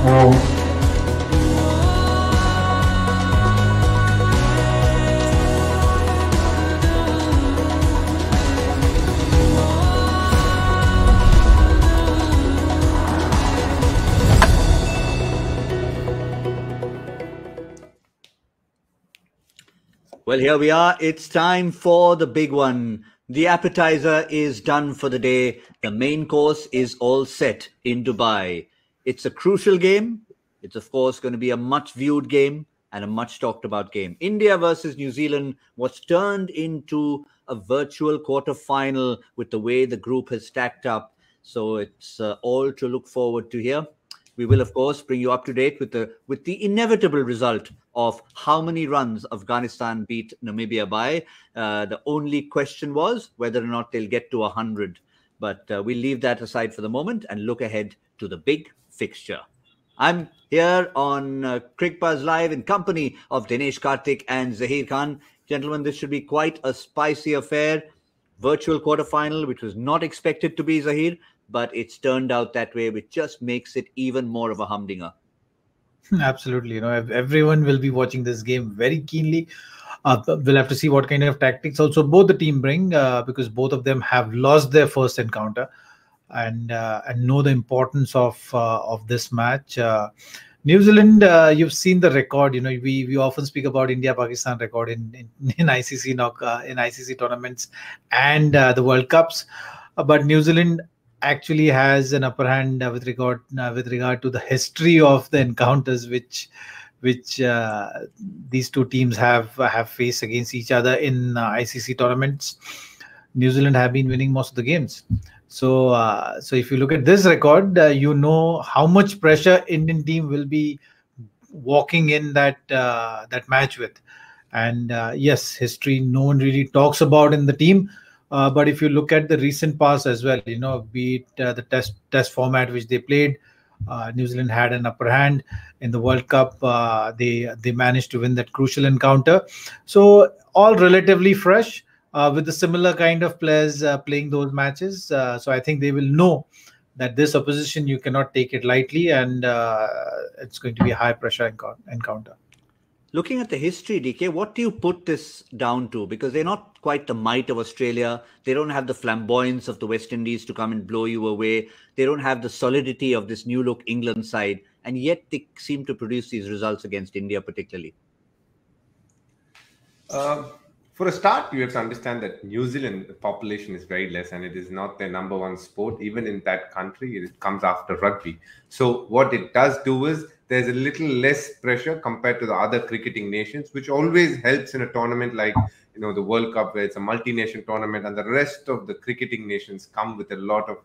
Well, here we are. It's time for the big one. The appetizer is done for the day. The main course is all set in Dubai. It's a crucial game. It's, of course, going to be a much-viewed game and a much-talked-about game. India versus New Zealand was turned into a virtual quarter-final with the way the group has stacked up. So it's all to look forward to here. We will, of course, bring you up to date with the inevitable result of how many runs Afghanistan beat Namibia by. The only question was whether or not they'll get to 100. But we'll leave that aside for the moment and look ahead to the big fixture. I'm here on Cricbuzz Live in company of Dinesh Karthik and Zaheer Khan. Gentlemen, this should be quite a spicy affair. Virtual quarterfinal, which was not expected to be, Zaheer, but it's turned out that way, which just makes it even more of a humdinger. Absolutely. Everyone will be watching this game very keenly. We'll have to see what kind of tactics also both the team bring, because both of them have lost their first encounter and know the importance of this match. New Zealand, you've seen the record. We often speak about India-Pakistan record in ICC tournaments and the World Cups, but New Zealand actually has an upper hand with regard to the history of the encounters which these two teams have faced against each other in ICC tournaments. New Zealand have been winning most of the games. So if you look at this record, you know how much pressure Indian team will be walking in that match with. And yes, history no one really talks about in the team. But if you look at the recent past as well, be it the test format which they played, New Zealand had an upper hand. In the World Cup, they managed to win that crucial encounter. So all relatively fresh, with the similar kind of players playing those matches. So I think they will know that this opposition, you cannot take it lightly, and it's going to be a high pressure encounter. Looking at the history, DK, what do you put this down to? Because they're not quite the might of Australia. They don't have the flamboyance of the West Indies to come and blow you away. They don't have the solidity of this new look England side. And yet they seem to produce these results against India particularly. For a start, you have to understand that New Zealand, the population is very less, and it is not their number one sport. Even in that country, it comes after rugby. So what it does do is there's a little less pressure compared to the other cricketing nations, which always helps in a tournament like the World Cup, where it's a multi-nation tournament, and the rest of the cricketing nations come with a lot of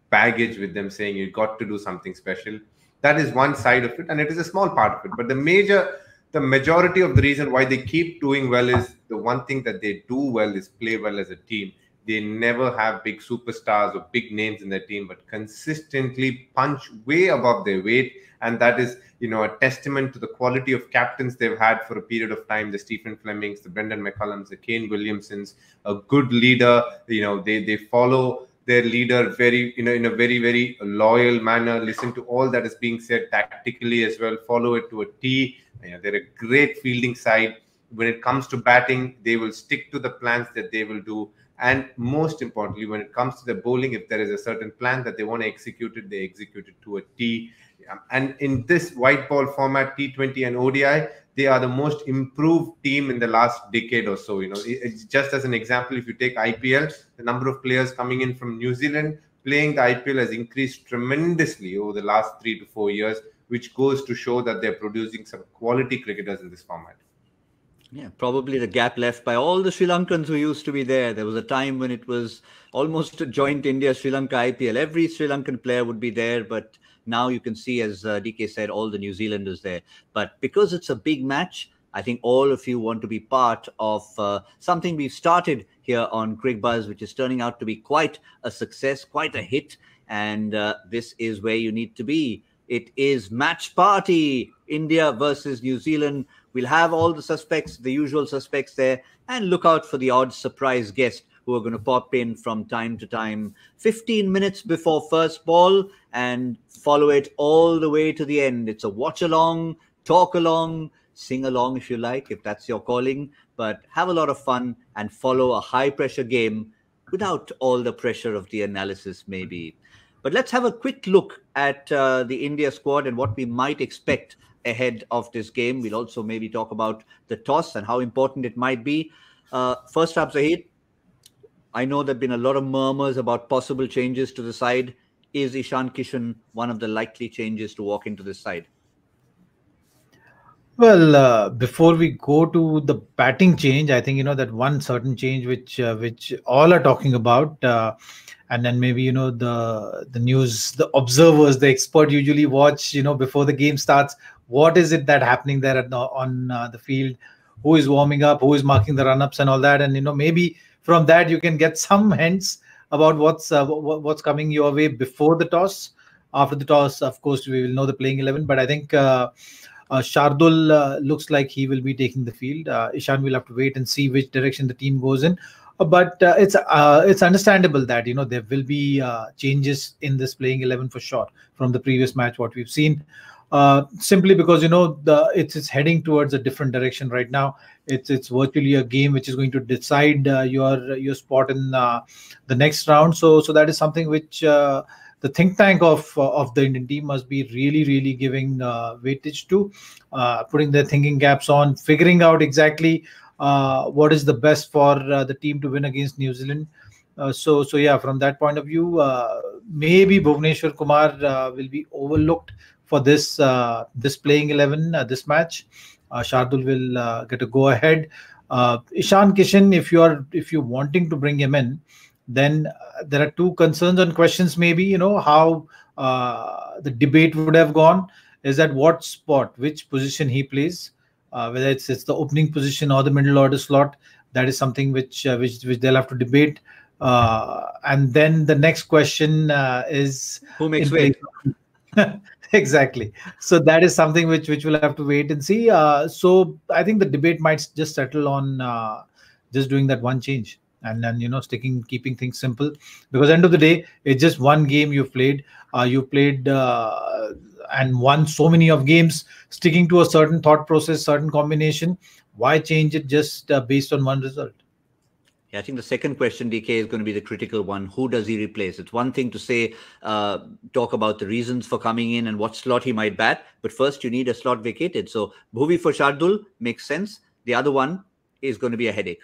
baggage with them, saying you got to do something special. That is one side of it, and it is a small part of it. But the majority of the reason why they keep doing well is the one thing that they do well is play well as a team. They never have big superstars or big names in their team, but consistently punch way above their weight. And that is, a testament to the quality of captains they've had for a period of time. The Stephen Flemings, the Brendan McCullums, the Kane Williamsons, a good leader. They follow their leader very, in a very, very loyal manner. Listen to all that is being said tactically as well. Follow it to a T. They're a great fielding side. When it comes to batting, they will stick to the plans that they will do. And most importantly, when it comes to the bowling, if there is a certain plan that they want to execute it, they execute it to a T. And in this white ball format, T20 and ODI, they are the most improved team in the last decade or so. It's just as an example, if you take IPL, the number of players coming in from New Zealand playing the IPL has increased tremendously over the last 3 to 4 years, which goes to show that they're producing some quality cricketers in this format. Yeah, probably the gap left by all the Sri Lankans who used to be there. There was a time when it was almost a joint India-Sri Lanka IPL. Every Sri Lankan player would be there, but now you can see, as DK said, all the New Zealanders there. But because it's a big match, I think all of you want to be part of something we've started here on Cricbuzz, which is turning out to be quite a success, quite a hit. And this is where you need to be. It is match party, India versus New Zealand. We'll have all the suspects, the usual suspects there, and look out for the odd surprise guest who are going to pop in from time to time, 15 minutes before first ball, and follow it all the way to the end. It's a watch along, talk along, sing along if you like, if that's your calling, but have a lot of fun and follow a high pressure game without all the pressure of the analysis, maybe. But let's have a quick look at the India squad and what we might expect ahead of this game. We'll also maybe talk about the toss and how important it might be. First up, Zaheer, I know there have been a lot of murmurs about possible changes to the side. Is Ishan Kishan one of the likely changes to walk into this side? Well, before we go to the batting change, I think that one certain change which all are talking about, and then maybe the news, the observers, the expert usually watch before the game starts. What is it that happening there on the field? Who is warming up? Who is marking the run-ups and all that? And maybe from that you can get some hints about what's coming your way before the toss. After the toss, of course, we will know the playing 11. But I think Shardul looks like he will be taking the field. Ishan will have to wait and see which direction the team goes in. But it's understandable that there will be changes in this playing 11 for sure from the previous match what we've seen. Simply because it's heading towards a different direction right now. It's virtually a game which is going to decide your spot in the next round. So that is something which the think tank of the Indian team must be really giving weightage to, putting their thinking caps on, figuring out exactly what is the best for the team to win against New Zealand. So yeah, from that point of view, maybe Bhuvneshwar Kumar will be overlooked for this playing 11, this match. Shardul will get a go ahead. Ishan Kishan, if you're wanting to bring him in, then there are two concerns and questions. Maybe how the debate would have gone is that what spot, which position he plays, whether it's the opening position or the middle order slot. That is something which they'll have to debate. And then the next question is who makes way. Exactly. So that is something which we'll have to wait and see. So I think the debate might just settle on just doing that one change and then keeping things simple, because end of the day it's just one game you've played. You played and won so many of games, sticking to a certain thought process, certain combination. Why change it just based on one result? Yeah, I think the second question, DK, is going to be the critical one. Who does he replace? It's one thing to say, talk about the reasons for coming in and what slot he might bat, but first you need a slot vacated. So Bhuvi for Shardul makes sense. The other one is going to be a headache.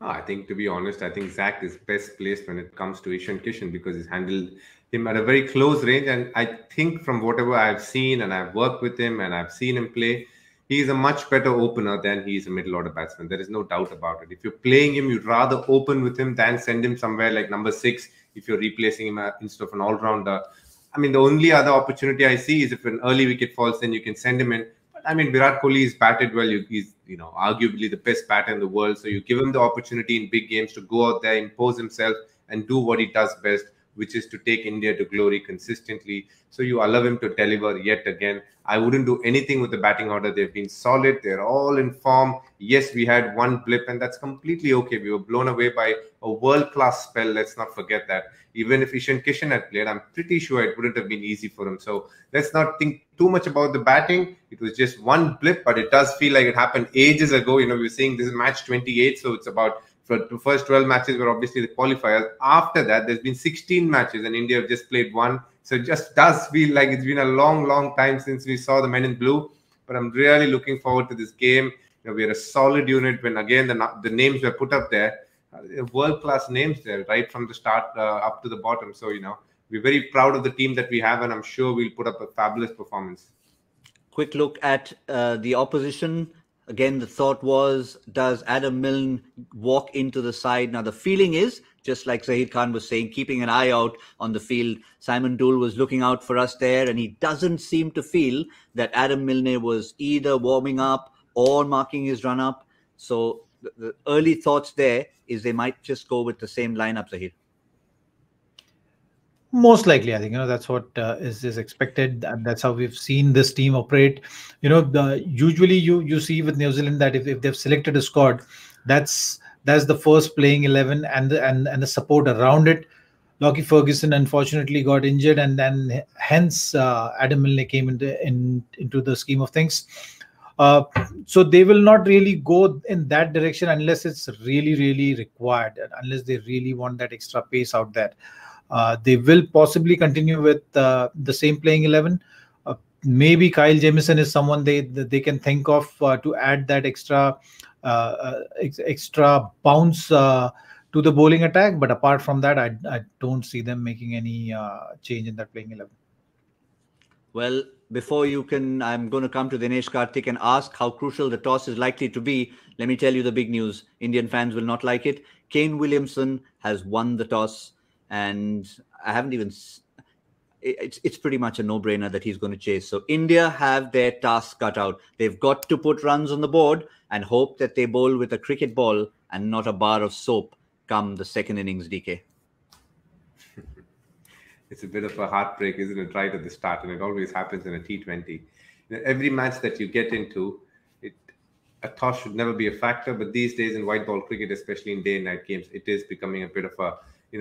I think, to be honest, I think Zach is best placed when it comes to Ishan Kishan because he's handled him at a very close range. And I think from whatever I've seen and I've worked with him and I've seen him play, he's a much better opener than he's a middle order batsman. There is no doubt about it. If you're playing him, you'd rather open with him than send him somewhere like number 6 if you're replacing him instead of an all-rounder. I mean, the only other opportunity I see is if an early wicket falls, then you can send him in. But I mean, Virat Kohli is batted well. He's arguably the best batter in the world. So you give him the opportunity in big games to go out there, impose himself, and do what he does best, which is to take India to glory consistently. So you allow him to deliver yet again. I wouldn't do anything with the batting order. They've been solid. They're all in form. Yes, we had one blip, and that's completely okay. We were blown away by a world-class spell. Let's not forget that. Even if Ishan Kishan had played, I'm pretty sure it wouldn't have been easy for him. So let's not think too much about the batting. It was just one blip, but it does feel like it happened ages ago. We were saying this is match 28, so it's about... For the first 12 matches were obviously the qualifiers. After that, there's been 16 matches and India have just played one. So it just does feel like it's been a long time since we saw the men in blue. But I'm really looking forward to this game. We're a solid unit when, again, the names were put up there. World-class names there, right from the start up to the bottom. So, we're very proud of the team that we have, and I'm sure we'll put up a fabulous performance. Quick look at the opposition. Again, the thought was, does Adam Milne walk into the side? Now, the feeling is, just like Zaheer Khan was saying, keeping an eye out on the field. Simon Dool was looking out for us there, and he doesn't seem to feel that Adam Milne was either warming up or marking his run-up. So the early thoughts there is they might just go with the same lineup, Zaheer. Most likely, I think that's what is expected, and that's how we've seen this team operate. Usually you see with New Zealand that if they've selected a squad, that's That's the first playing 11 and the support around it. Lockie Ferguson unfortunately got injured, and then hence Adam Milne came into the scheme of things. So they will not really go in that direction unless it's really, really required, unless they really want that extra pace out there. They will possibly continue with the same playing 11. Maybe Kyle Jamieson is someone they can think of to add that extra bounce to the bowling attack. But apart from that, I don't see them making any change in that playing 11. Well, before you can, I'm going to come to Dinesh Karthik and ask how crucial the toss is likely to be. Let me tell you the big news. Indian fans will not like it. Kane Williamson has won the toss, and I haven't even... It's pretty much a no-brainer that he's going to chase. So India have their task cut out. They've got to put runs on the board and hope that they bowl with a cricket ball and not a bar of soap come the second innings, DK. It's a bit of a heartbreak, isn't it, right at the start? And it always happens in a T20. Every match that you get into, a toss should never be a factor. But these days in white ball cricket, especially in day and night games, it is becoming a bit of a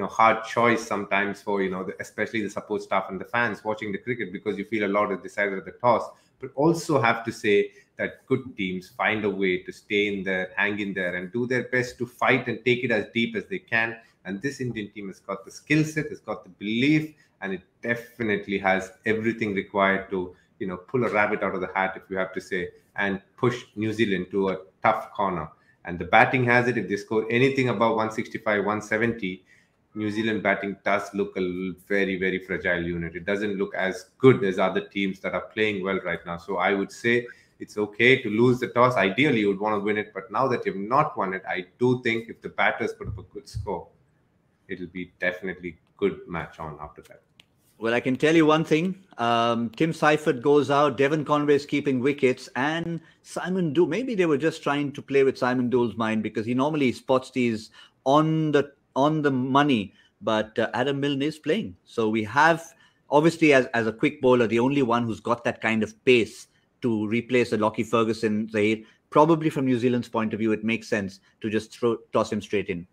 hard choice sometimes for, especially the support staff and the fans watching the cricket, because you feel a lot is decided at the toss. But also have to say that good teams find a way to stay in there, hang in there, and do their best to fight and take it as deep as they can. And this Indian team has got the skill set, has got the belief, and it definitely has everything required to, pull a rabbit out of the hat, if you have to say, and push New Zealand to a tough corner. And the batting has it. If they score anything above 165, 170, New Zealand batting does look a very, very fragile unit. It doesn't look as good as other teams that are playing well right now. So I would say it's okay to lose the toss. Ideally, you would want to win it. But now that you've not won it, I do think if the batters put up a good score, it'll be definitely good match on after that. Well, I can tell you one thing. Tim Seifert goes out. Devon Conway is keeping wickets. And Simon Doull, maybe they were just trying to play with Simon Doull's mind, because he normally spots these on the money, but Adam Milne is playing. So we have, obviously, as a quick bowler, the only one who's got that kind of pace to replace a Lockie Ferguson, Zaheer. Probably from New Zealand's point of view, it makes sense to just toss him straight in.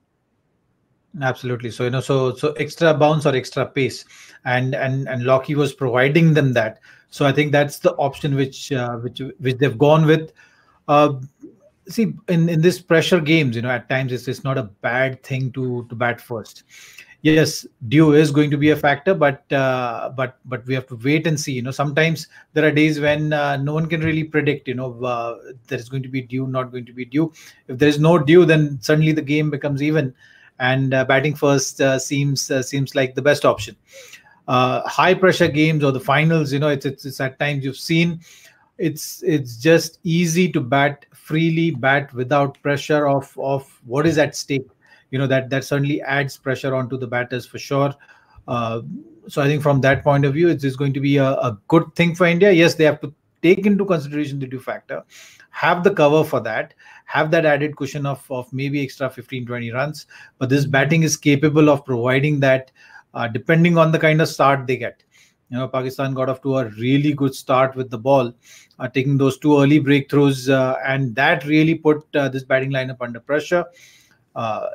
Absolutely. So so extra bounce or extra pace, and Lockie was providing them that. So I think that's the option which they've gone with. See, in this pressure games, at times it's not a bad thing to bat first. Yes, dew is going to be a factor, but we have to wait and see. Sometimes there are days when no one can really predict. There is going to be dew, not going to be dew. If there is no dew, then suddenly the game becomes even, and batting first seems like the best option. High pressure games or the finals, it's at times you've seen. It's just easy to bat freely, bat without pressure of what is at stake. That certainly adds pressure onto the batters for sure. So I think from that point of view, it's just going to be a good thing for India. Yes, they have to take into consideration the dew factor, have the cover for that, have that added cushion of maybe extra 15-20 runs. But this batting is capable of providing that, depending on the kind of start they get. Pakistan got off to a really good start with the ball, taking those two early breakthroughs, and that really put this batting lineup under pressure.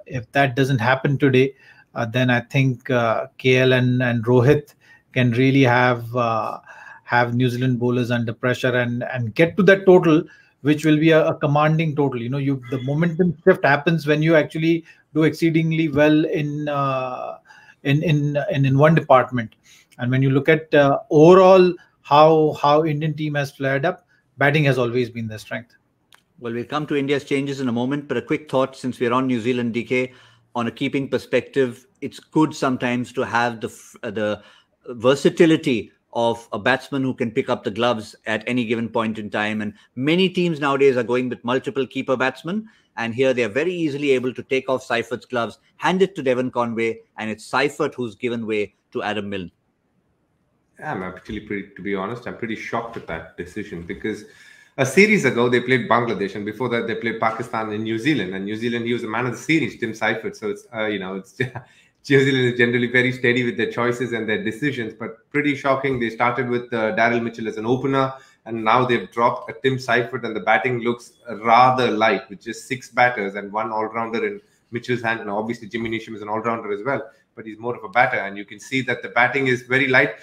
If that doesn't happen today, then I think KL and Rohit can really have New Zealand bowlers under pressure and get to that total, which will be a commanding total. The momentum shift happens when you actually do exceedingly well in one department. And when you look at overall how Indian team has flared up, batting has always been their strength. Well, we'll come to India's changes in a moment, but a quick thought, since we're on New Zealand, DK, on a keeping perspective, it's good sometimes to have the versatility of a batsman who can pick up the gloves at any given point in time. And many teams nowadays are going with multiple keeper batsmen. And here they're very easily able to take off Seifert's gloves, hand it to Devon Conway, and it's Seifert who's given way to Adam Milne. I'm actually to be honest, I'm pretty shocked at that decision, because a series ago they played Bangladesh, and before that they played Pakistan and New Zealand. And New Zealand, he was the man of the series, Tim Seifert. So it's it's New Zealand is generally very steady with their choices and their decisions, but pretty shocking. They started with Daryl Mitchell as an opener, and now they've dropped a Tim Seifert, and the batting looks rather light with just 6 batters and 1 all-rounder in Mitchell's hand. Now, obviously, Jimmy Neesham is an all-rounder as well, but he's more of a batter, and you can see that the batting is very light.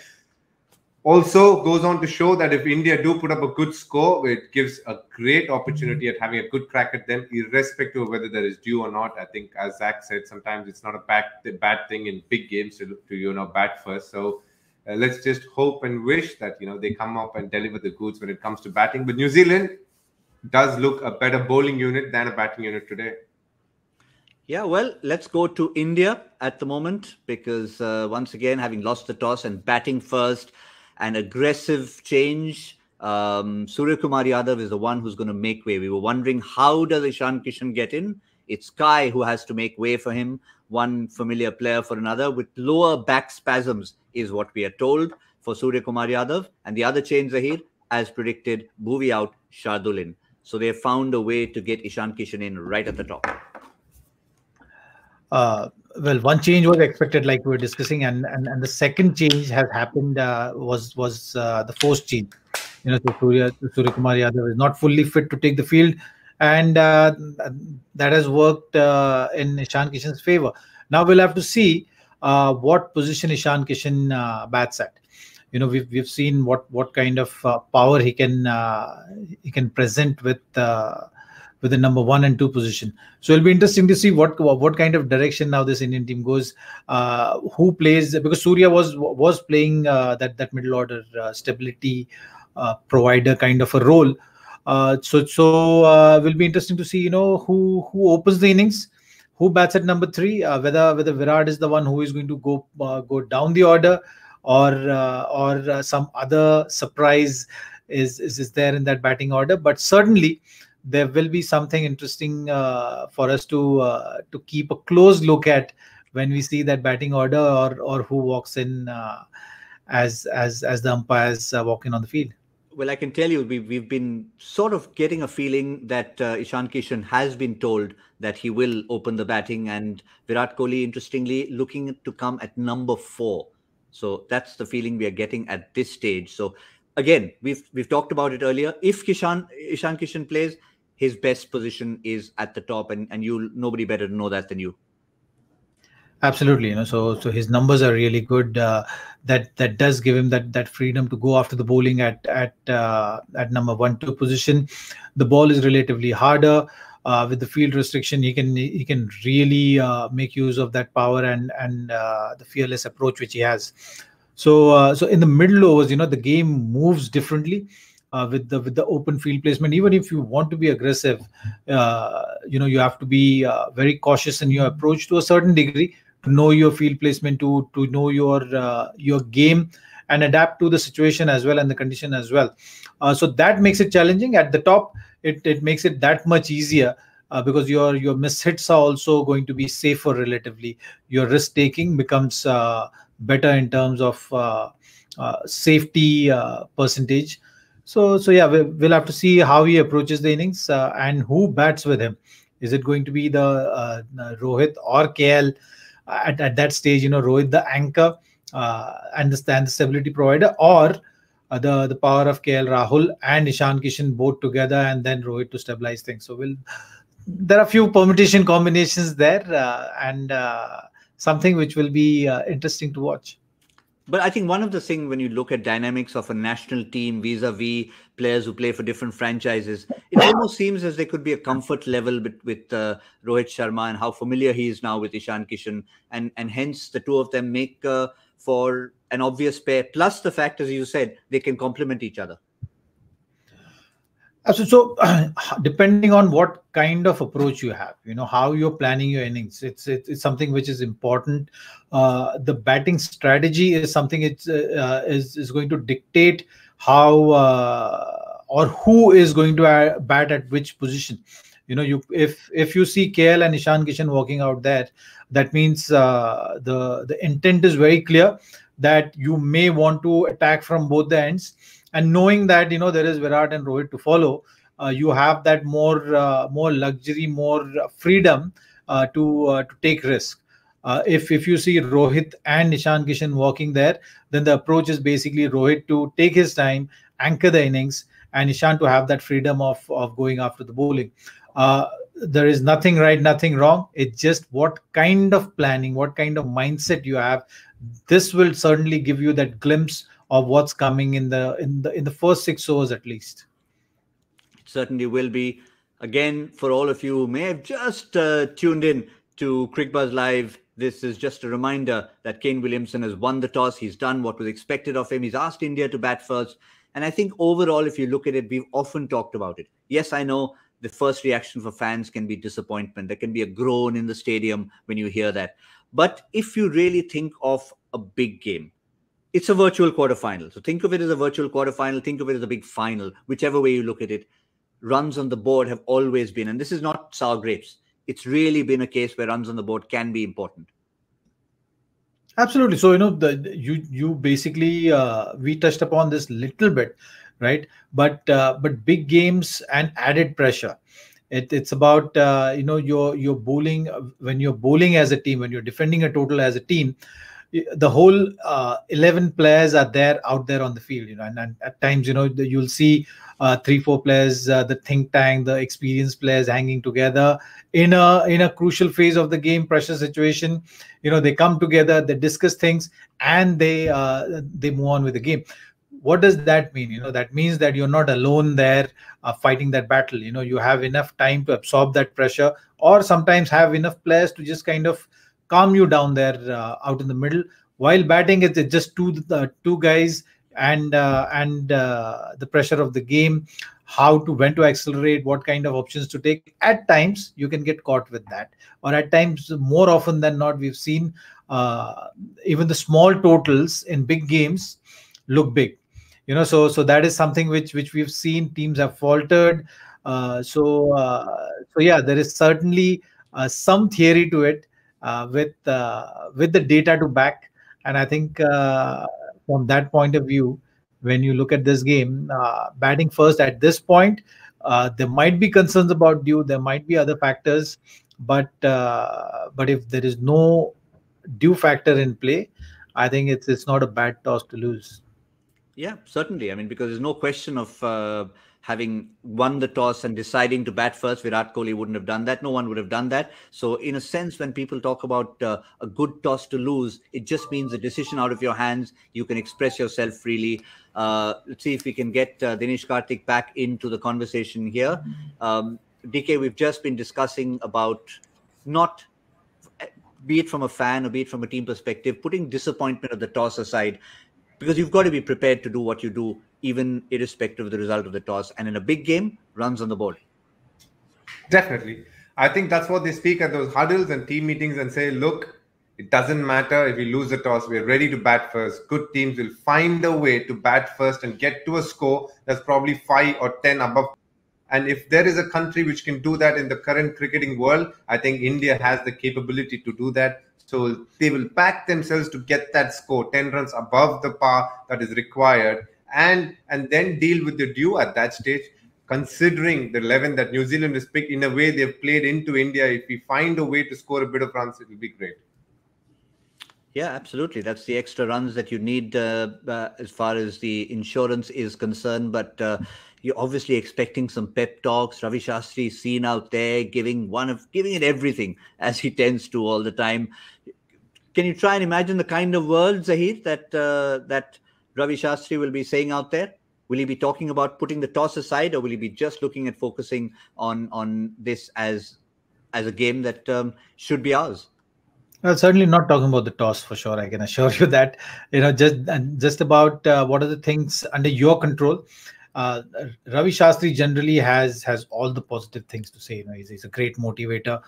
Also goes on to show that if India do put up a good score, it gives a great opportunity at having a good crack at them, irrespective of whether there is due or not. I think, as Zach said, sometimes it's not a bad thing in big games to bat first. So let's just hope and wish that they come up and deliver the goods when it comes to batting. But New Zealand does look a better bowling unit than a batting unit today. Yeah, well, let's go to India at the moment, because once again, having lost the toss and batting first, an aggressive change. Suryakumar Yadav is the one who's going to make way. We were wondering, how does Ishan Kishan get in? It's Kai who has to make way for him, one familiar player for another, with lower back spasms is what we are told for Suryakumar Yadav. And the other change, Zaheer, as predicted, Bhuvi out, Shardul in. So they found a way to get Ishan Kishan in right at the top. Well, one change was expected, like we were discussing, and the second change has happened was the forced change. So Suryakumar Yadav is not fully fit to take the field, and that has worked in Ishan Kishan's favor. Now we'll have to see what position Ishan Kishan bats at. We've seen what kind of power he can present with the number 1 and 2 position. So it'll be interesting to see what kind of direction now this Indian team goes. Who plays, because Surya was playing that middle order stability provider kind of a role. So will be interesting to see who opens the innings, who bats at number 3, whether Virat is the one who is going to go down the order, or some other surprise is there in that batting order. But certainly there will be something interesting for us to keep a close look at when we see that batting order, or who walks in as the umpires walk in on the field. Well, I can tell you, we've been sort of getting a feeling that Ishan Kishan has been told that he will open the batting, and Virat Kohli, interestingly, looking to come at number 4. So that's the feeling we are getting at this stage. So again, we've talked about it earlier. If Ishan Kishan plays, his best position is at the top, and nobody better to know that than you. Absolutely, so his numbers are really good. That does give him that freedom to go after the bowling at number 1, 2 position. The ball is relatively harder. With the field restriction, he can really make use of that power and the fearless approach which he has. So in the middle overs, the game moves differently. With the open field placement, even if you want to be aggressive, you have to be very cautious in your approach to a certain degree, to know your field placement, to know your game, and adapt to the situation as well and the condition as well. So that makes it challenging. At the top, it makes it that much easier because your missed hits are also going to be safer relatively. Your risk taking becomes better in terms of safety percentage. So yeah, we'll have to see how he approaches the innings and who bats with him. Is it going to be the Rohit or KL at that stage? Rohit the anchor and the stability provider, or the power of KL Rahul and Ishan Kishan both together, and then Rohit to stabilize things. So there are a few permutation combinations there, and something which will be interesting to watch. But I think one of the things, when you look at dynamics of a national team vis-a-vis players who play for different franchises, it almost seems as there could be a comfort level with Rohit Sharma and how familiar he is now with Ishan Kishan, and hence the two of them make for an obvious pair. Plus the fact, as you said, they can complement each other. So depending on what kind of approach you have, how you're planning your innings, it's something which is important. The batting strategy is something is going to dictate how or who is going to bat at which position. If you see KL and Ishan Kishan walking out there, that means the intent is very clear that you may want to attack from both the ends. And knowing that there is Virat and Rohit to follow, you have that more luxury, more freedom to take risk. If you see Rohit and Ishan Kishan walking there, then the approach is basically Rohit to take his time, anchor the innings, and Ishant to have that freedom of going after the bowling. There is nothing right, nothing wrong. It's just what kind of planning, what kind of mindset you have. This will certainly give you that glimpse of what's coming in the first 6 overs at least. It certainly will be. Again, for all of you who may have just tuned in to Cricbuzz Live, this is just a reminder that Kane Williamson has won the toss. He's done what was expected of him. He's asked India to bat first. And I think overall, if you look at it, we've often talked about it. Yes, I know the first reaction for fans can be disappointment. There can be a groan in the stadium when you hear that. But if you really think of a big game, it's a virtual quarterfinal. So think of it as a virtual quarterfinal. Think of it as a big final, whichever way you look at it. Runs on the board have always been, and this is not sour grapes. It's really been a case where runs on the board can be important. Absolutely. So, you basically, we touched upon this little bit, right? But big games and added pressure. It's about, you're bowling, when you're bowling as a team, when you're defending a total as a team, the whole 11 players are out there on the field, and at times, you'll see 3-4 players, the think tank, the experienced players hanging together in a crucial phase of the game, pressure situation. They come together, they discuss things, and they move on with the game. What does that mean? That means that you're not alone there fighting that battle. You have enough time to absorb that pressure, or sometimes have enough players to just kind of calm you down there out in the middle. While batting, it's just two guys, and the pressure of the game, when to accelerate, what kind of options to take. At times you can get caught with that, or at times, more often than not, we've seen even the small totals in big games look big. So that is something which we've seen teams have faltered. So yeah, there is certainly some theory to it, with the data to back. And I think from that point of view, when you look at this game, batting first at this point, there might be concerns about dew. There might be other factors, but if there is no dew factor in play, I think it's not a bad toss to lose. Yeah, certainly. I mean, because there's no question of having won the toss and deciding to bat first. Virat Kohli wouldn't have done that. No one would have done that. So in a sense, when people talk about a good toss to lose, it just means a decision out of your hands. You can express yourself freely. Let's see if we can get Dinesh Karthik back into the conversation here. DK, we've just been discussing about not, be it from a fan or be it from a team perspective, putting disappointment of the toss aside, because you've got to be prepared to do what you do, even irrespective of the result of the toss. And in a big game, runs on the board. Definitely. I think that's what they speak at those huddles and team meetings and say, look, it doesn't matter if we lose the toss. We're ready to bat first. Good teams will find a way to bat first and get to a score that's probably 5 or 10 above. And if there is a country which can do that in the current cricketing world, I think India has the capability to do that. So they will back themselves to get that score, 10 runs above the par that is required, and then deal with the dew at that stage. Considering the 11 that New Zealand has picked, in a way they've played into India, if we find a way to score a bit of runs, it will be great. Yeah, absolutely. That's the extra runs that you need as far as the insurance is concerned. But you're obviously expecting some pep talks. Ravi Shastri is seen out there giving it everything, as he tends to all the time. Can you try and imagine the kind of words, Zaheer, that Ravi Shastri will be saying out there? Will he be talking about putting the toss aside, or will he be just looking at focusing on this as a game that should be ours? Well, certainly not talking about the toss for sure. I can assure you that. Just about what are the things under your control. Ravi Shastri generally has all the positive things to say. He's a great motivator.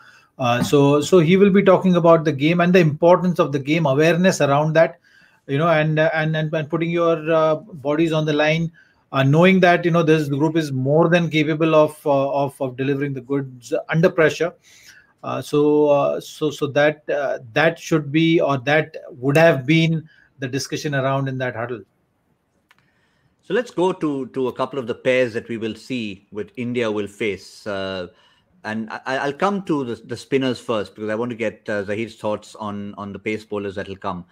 So he will be talking about the game and the importance of the game, awareness around that, and putting your bodies on the line, knowing that this group is more than capable of delivering the goods under pressure. So that should be, or that would have been, the discussion around in that huddle. So let's go to a couple of the pairs that we will see with India will face. And I'll come to the spinners first, because I want to get Zaheer's thoughts on the pace bowlers that will come.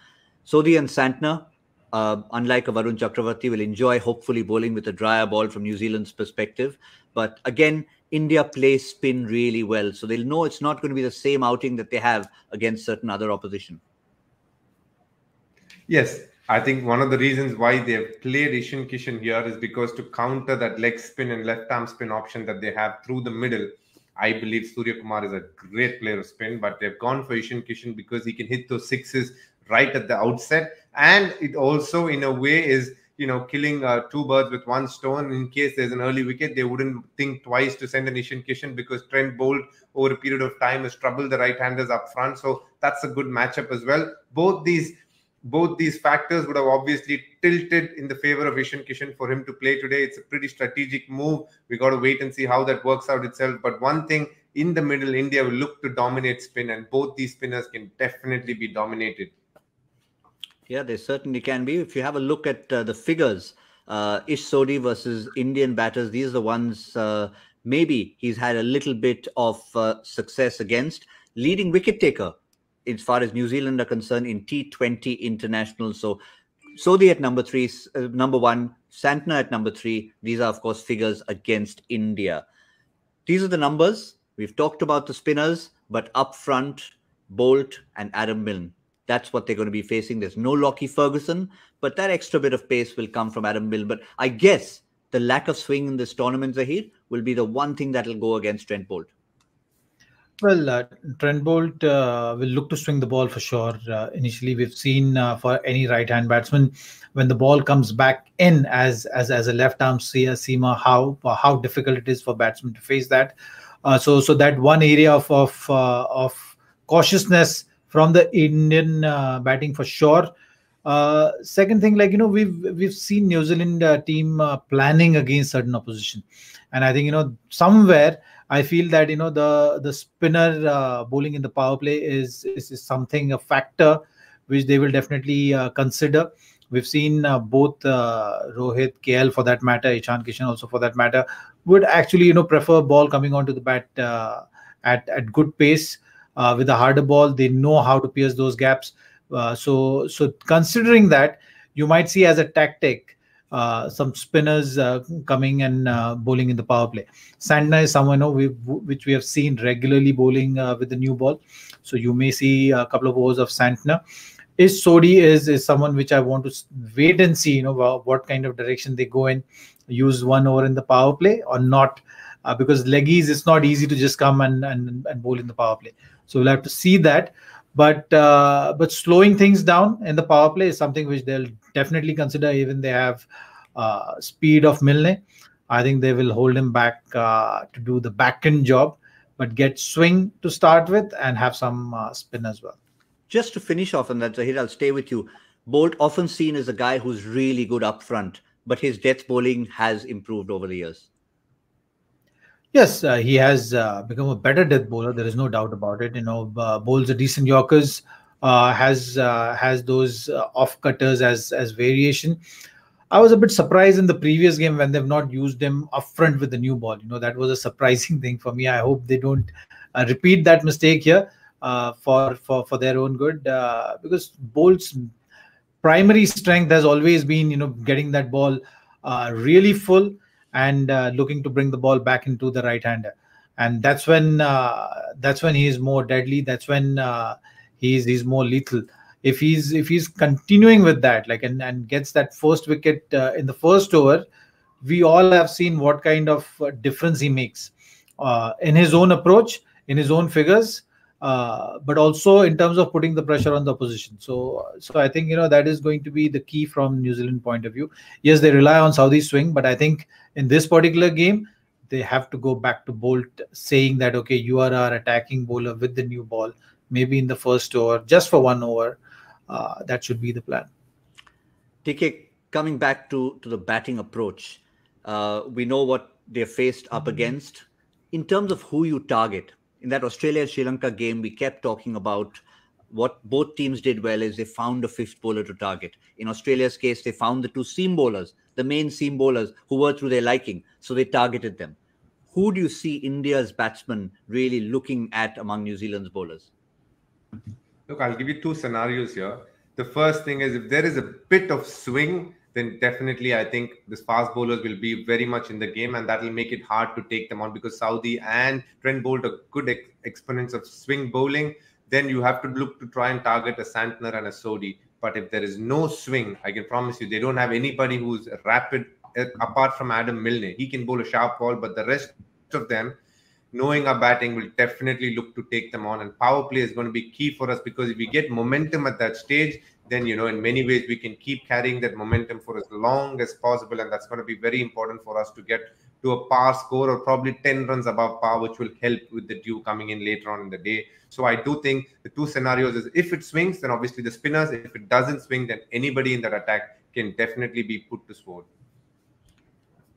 Sodhi and Santner, unlike a Varun Chakravarti, will enjoy hopefully bowling with a drier ball from New Zealand's perspective. But again, India plays spin really well. So they'll know it's not going to be the same outing that they have against certain other opposition. Yes, I think one of the reasons why they have played Ishan Kishan here is because to counter that leg spin and left arm spin option that they have through the middle, I believe Surya Kumar is a great player of spin, but they've gone for Ishan Kishan because he can hit those sixes right at the outset. And it also, in a way, is killing two birds with one stone. In case there's an early wicket, they wouldn't think twice to send an Ishan Kishan because Trent Bolt over a period of time has troubled the right-handers up front. So that's a good matchup as well. Both these factors would have obviously tilted in the favor of Ishan Kishan for him to play today. It's a pretty strategic move. We got to wait and see how that works out itself. But one thing, in the middle, India will look to dominate spin, and both these spinners can definitely be dominated. Yeah, they certainly can be. If you have a look at the figures, Ish Sodhi versus Indian batters, these are the ones maybe he's had a little bit of success against. Leading wicket taker, as far as New Zealand are concerned, in T20 international. So Sodhi at number 1, Santner at number 3. These are, of course, figures against India. These are the numbers. We've talked about the spinners, but up front, Bolt and Adam Milne. That's what they're going to be facing. There's no Lockie Ferguson, but that extra bit of pace will come from Adam Milne. But I guess the lack of swing in this tournament, Zaheer, will be the one thing that will go against Trent Bolt. Well, Trent Bolt will look to swing the ball for sure. Initially, we've seen for any right-hand batsman, when the ball comes back in as a left-arm seamer, how difficult it is for batsmen to face that. So that one area of cautiousness from the Indian batting for sure. Second thing, we've seen New Zealand team planning against certain opposition, and I think somewhere I feel that the spinner bowling in the power play is something, a factor which they will definitely consider. We've seen both Rohit, KL for that matter, Ishan Kishan also for that matter, would actually prefer ball coming onto the bat at good pace. With a harder ball, they know how to pierce those gaps. So considering that, you might see as a tactic some spinners coming and bowling in the power play. Santner is someone which we have seen regularly bowling with the new ball. So you may see a couple of overs of Santner. Sodhi is someone which I want to wait and see, what kind of direction they go in, use 1 over in the power play or not. Because leggies, it's not easy to just come and bowl in the power play. So we'll have to see that. But slowing things down in the power play is something which they'll definitely consider. Even they have speed of Milne, I think they will hold him back to do the back end job, but get swing to start with and have some spin as well. Just to finish off on that, Zaheer, I'll stay with you. Bolt often seen as a guy who's really good up front, but his death bowling has improved over the years. Yes, he has become a better death bowler. There is no doubt about it. Bowls a decent Yorkers, has those off cutters as variation. I was a bit surprised in the previous game when they've not used him up front with the new ball. That was a surprising thing for me. I hope they don't repeat that mistake here for their own good, because Bolt's primary strength has always been getting that ball really full and looking to bring the ball back into the right-hander, and that's when he is more deadly. That's when he's more lethal. If he's continuing with that, and gets that first wicket in the first over, we all have seen what kind of difference he makes in his own approach, in his own figures, but also in terms of putting the pressure on the opposition. So I think that is going to be the key from New Zealand point of view. Yes, they rely on Saudi swing, but I think in this particular game they have to go back to Bolt, saying that okay, you are our attacking bowler with the new ball, maybe in the first over, just for 1 over. That should be the plan. TK, coming back to the batting approach, we know what they're faced up against. In terms of who you target, in that Australia-Sri Lanka game, we kept talking about what both teams did well is they found a fifth bowler to target. In Australia's case, they found the 2 seam bowlers, the main seam bowlers who were through their liking, so they targeted them. Who do you see India's batsmen really looking at among New Zealand's bowlers? Look, I'll give you 2 scenarios here. The first thing is if there is a bit of swing, then definitely I think this fast bowlers will be very much in the game, and that will make it hard to take them on, because Saudi and Trent Bolt are good exponents of swing bowling. Then you have to look to try and target a Santner and a SODHI. But if there is no swing, I can promise you they don't have anybody who's rapid apart from Adam Milne. He can bowl a sharp ball, but the rest of them, knowing our batting, will definitely look to take them on. And power play is going to be key for us, because if we get momentum at that stage, then, in many ways we can keep carrying that momentum for as long as possible. And that's going to be very important for us to get to a par score, or probably 10 runs above par, which will help with the dew coming in later on in the day. So I do think the two scenarios is, if it swings, then obviously the spinners. If it doesn't swing, then anybody in that attack can definitely be put to sword.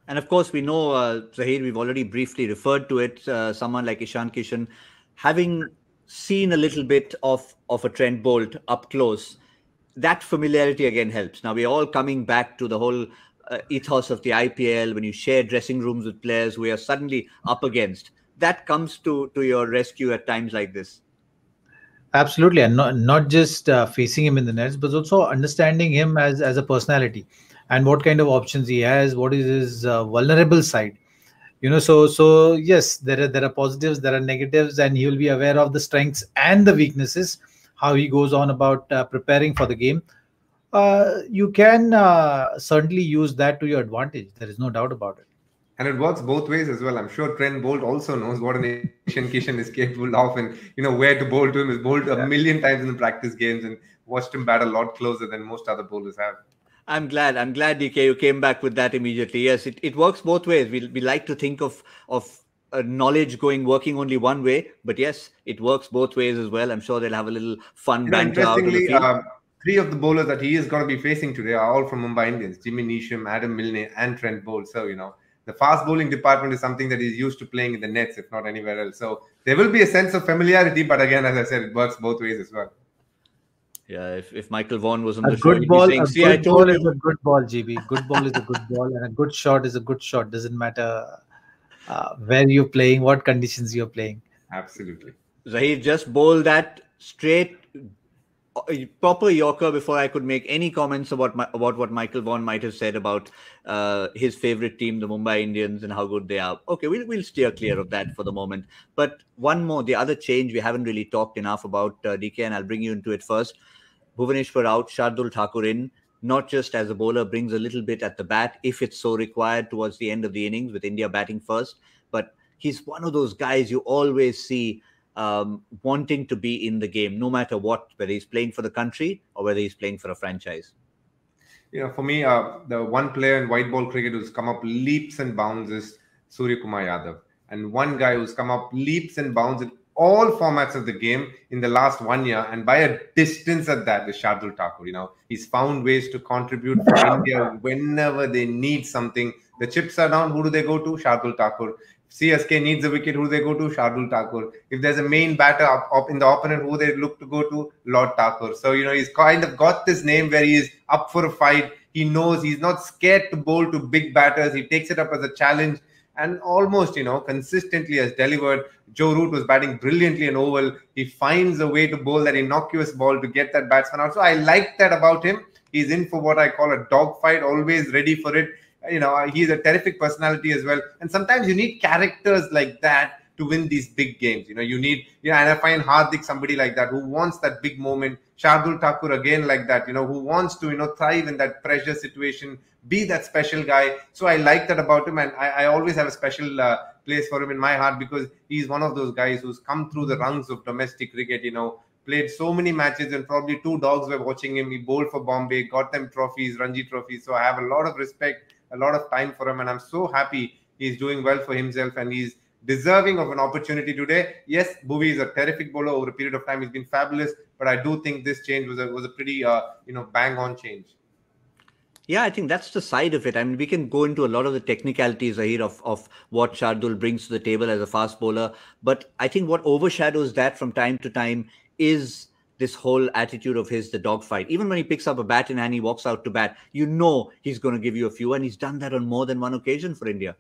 And of course, we know, Zaheer, we've already briefly referred to it, someone like Ishan Kishan, having seen a little bit of a Trent Bolt up close, that familiarity again helps. Now, we're all coming back to the whole ethos of the IPL, when you share dressing rooms with players who are suddenly up against. That comes to your rescue at times like this. Absolutely. And not just facing him in the nets, but also understanding him as a personality, and what kind of options he has, what is his vulnerable side. So yes, there are positives, there are negatives, and he will be aware of the strengths and the weaknesses, how he goes on about preparing for the game. You can certainly use that to your advantage. There is no doubt about it. And it works both ways as well. I'm sure Trent Bolt also knows what an Ishan Kishan is capable of, and where to bowl to him. He's bowled a million times in the practice games and watched him bat a lot closer than most other bowlers have. I'm glad, DK, you came back with that immediately. Yes, it works both ways. We like to think of knowledge working only one way, but yes, it works both ways as well. I'm sure they'll have a little fun banter out of the field. Three of the bowlers that he is going to be facing today are all from Mumbai Indians: Jimmy Neesham, Adam Milne, and Trent Bolt. So, the fast bowling department is something that he's used to playing in the nets, if not anywhere else. So there will be a sense of familiarity, but again, as I said, it works both ways as well. Yeah, if Michael Vaughan was on the show, he'd be saying, "See, I told you." A good ball is a good ball, GB. Good ball is a good ball, and a good shot is a good shot. Doesn't matter where you're playing, what conditions you're playing. Absolutely. Zaheer, just bowl that straight, proper Yorker before I could make any comments about what Michael Vaughan might have said about his favorite team, the Mumbai Indians, and how good they are. Okay, we'll steer clear of that for the moment. But one more, the other change we haven't really talked enough about, DK, and I'll bring you into it first. Bhuvaneshwar out, Shardul Thakur in, not just as a bowler, brings a little bit at the bat if it's so required towards the end of the innings with India batting first. But he's one of those guys you always see wanting to be in the game, no matter what, whether he's playing for the country or whether he's playing for a franchise. For me, the one player in white ball cricket who's come up leaps and bounds is Surya Kumar Yadav. And one guy who's come up leaps and bounds in all formats of the game in the last 1 year, and by a distance at that, is Shardul Thakur. He's found ways to contribute for India whenever they need something. The chips are down, who do they go to? Shardul Thakur. CSK needs a wicket, who do they go to? Shardul Thakur. If there's a main batter up in the opponent, who they look to go to? Lord Thakur. So, he's kind of got this name where he is up for a fight. He knows he's not scared to bowl to big batters. He takes it up as a challenge, and almost, consistently has delivered. Joe Root was batting brilliantly in oval. He finds a way to bowl that innocuous ball to get that batsman out. So I like that about him. He's in for what I call a dogfight, always ready for it. He's a terrific personality as well. And sometimes you need characters like that to win these big games. You need, and I find Hardik somebody like that who wants that big moment. Shardul Thakur again like that, who wants to, thrive in that pressure situation, be that special guy. So I like that about him, and I always have a special place for him in my heart, because he's one of those guys who's come through the rungs of domestic cricket, played so many matches, and probably two dogs were watching him. He bowled for Bombay, got them trophies, Ranji trophies. So I have a lot of respect, a lot of time for him, and I'm so happy he's doing well for himself, and he's deserving of an opportunity today. Yes, Bhuvi is a terrific bowler over a period of time. He's been fabulous, but I do think this change was a pretty bang on change. Yeah, I think that's the side of it. I mean, we can go into a lot of the technicalities here of what Shardul brings to the table as a fast bowler. But I think what overshadows that from time to time is this whole attitude of his, the dogfight. Even when he picks up a bat in hand, he walks out to bat, he's going to give you a few. And he's done that on more than one occasion for India.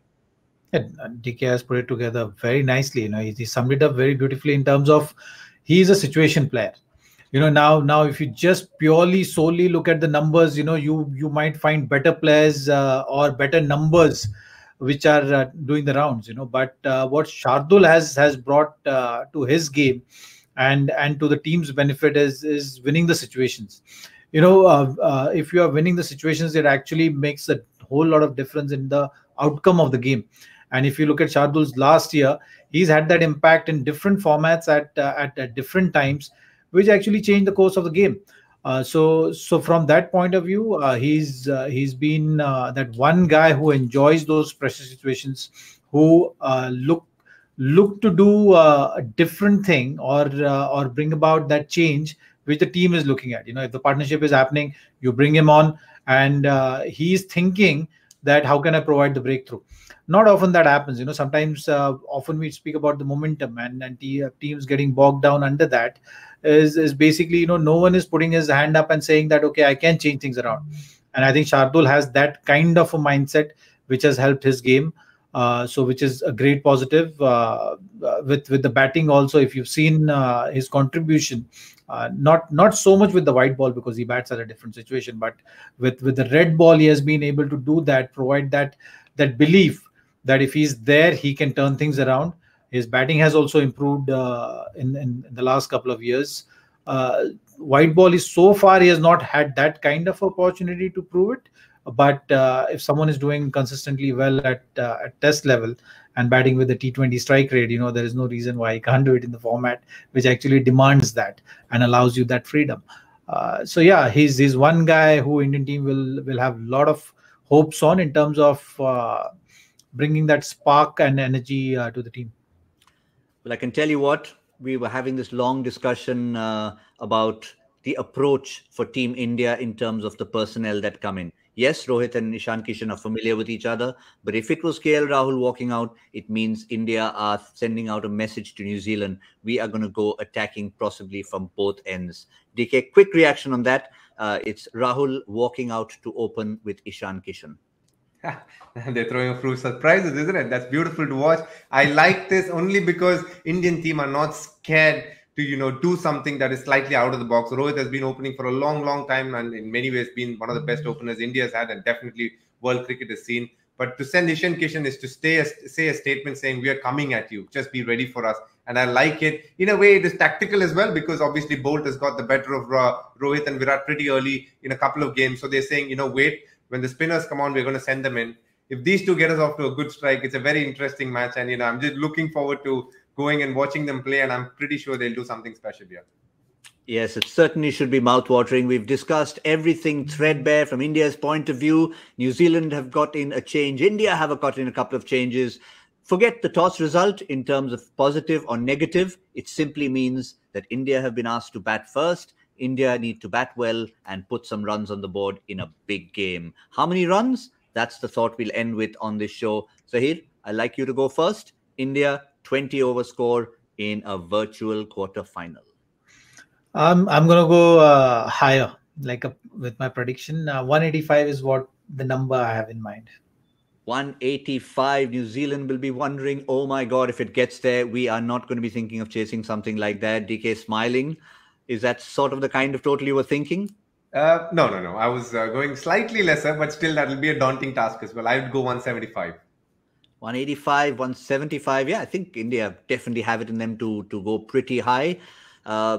Yeah, DK has put it together very nicely. He summed it up very beautifully in terms of he's a situation player. Now if you just purely solely look at the numbers, you might find better players or better numbers which are doing the rounds. But what Shardul has brought to his game and to the team's benefit is winning the situations. If you are winning the situations, it actually makes a whole lot of difference in the outcome of the game. And if you look at Shardul's last year, he's had that impact in different formats at different times, which actually changed the course of the game. So from that point of view, he's been that one guy who enjoys those pressure situations, who look to do a different thing or bring about that change which the team is looking at. If the partnership is happening, you bring him on, and he's thinking that how can I provide the breakthrough. Not often that happens. Sometimes often we speak about the momentum, and teams getting bogged down under that is basically, no one is putting his hand up and saying that, okay, I can change things around. And I think Shardul has that kind of a mindset which has helped his game. So which is a great positive. With the batting also, if you've seen his contribution, not so much with the white ball because he bats at a different situation, but with the red ball, he has been able to do that, provide that belief that if he's there, he can turn things around. His batting has also improved in the last couple of years. White ball is, so far, he has not had that kind of opportunity to prove it. But if someone is doing consistently well at test level and batting with the T20 strike rate, there is no reason why he can't do it in the format which actually demands that and allows you that freedom. So yeah, he's one guy who Indian team will have a lot of hopes on in terms of bringing that spark and energy to the team. Well, I can tell you what, we were having this long discussion about the approach for Team India in terms of the personnel that come in. Yes, Rohit and Ishan Kishan are familiar with each other, but if it was KL Rahul walking out, it means India are sending out a message to New Zealand. We are going to go attacking possibly from both ends. DK, quick reaction on that. It's Rahul walking out to open with Ishan Kishan. They're throwing a few surprises, isn't it? That's beautiful to watch. I like this only because Indian team are not scared to do something that is slightly out of the box. Rohit has been opening for a long time, and in many ways been one of the best openers India has had, and definitely world cricket has seen. But to send Ishan Kishan is to say a statement saying, we are coming at you, just be ready for us. And I like it. In a way, it is tactical as well, because obviously Bolt has got the better of Rohit and Virat pretty early in a couple of games. So they're saying, wait, when the spinners come on, we're going to send them in. If these two get us off to a good strike, it's a very interesting match. And, I'm just looking forward to going and watching them play. And I'm pretty sure they'll do something special here. Yes, it certainly should be mouth-watering. We've discussed everything threadbare from India's point of view. New Zealand have got in a change. India have got in a couple of changes. Forget the toss result in terms of positive or negative. It simply means that India have been asked to bat first. India need to bat well and put some runs on the board in a big game. How many runs? That's the thought we'll end with on this show. Zaheer, I'd like you to go first. India, 20 over score in a virtual quarter-final. I'm going to go higher, with my prediction. 185 is what the number I have in mind. 185. New Zealand will be wondering, oh my God, if it gets there, we are not going to be thinking of chasing something like that. DK smiling. Is that sort of the kind of total you were thinking? No. I was going slightly lesser, but still that will be a daunting task as well. I would go 175. 185, 175. Yeah, I think India definitely have it in them to go pretty high.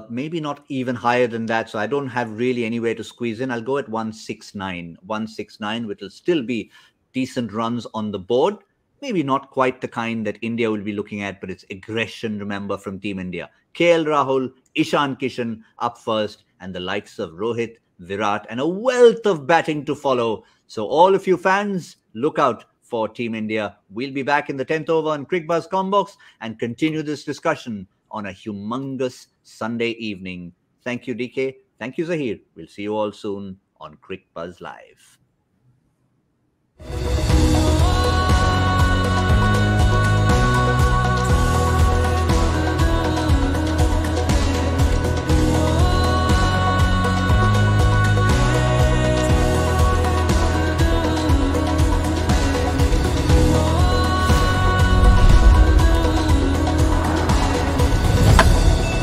Maybe not even higher than that. So I don't have really anywhere to squeeze in. I'll go at 169. 169, which will still be decent runs on the board. Maybe not quite the kind that India will be looking at, but it's aggression, remember, from Team India. KL Rahul, Ishan Kishan up first, and the likes of Rohit, Virat, and a wealth of batting to follow. So all of you fans, look out for Team India. We'll be back in the 10th over on Cricbuzz Combox and continue this discussion on a humongous Sunday evening. Thank you, DK. Thank you, Zaheer. We'll see you all soon on Cricbuzz Live.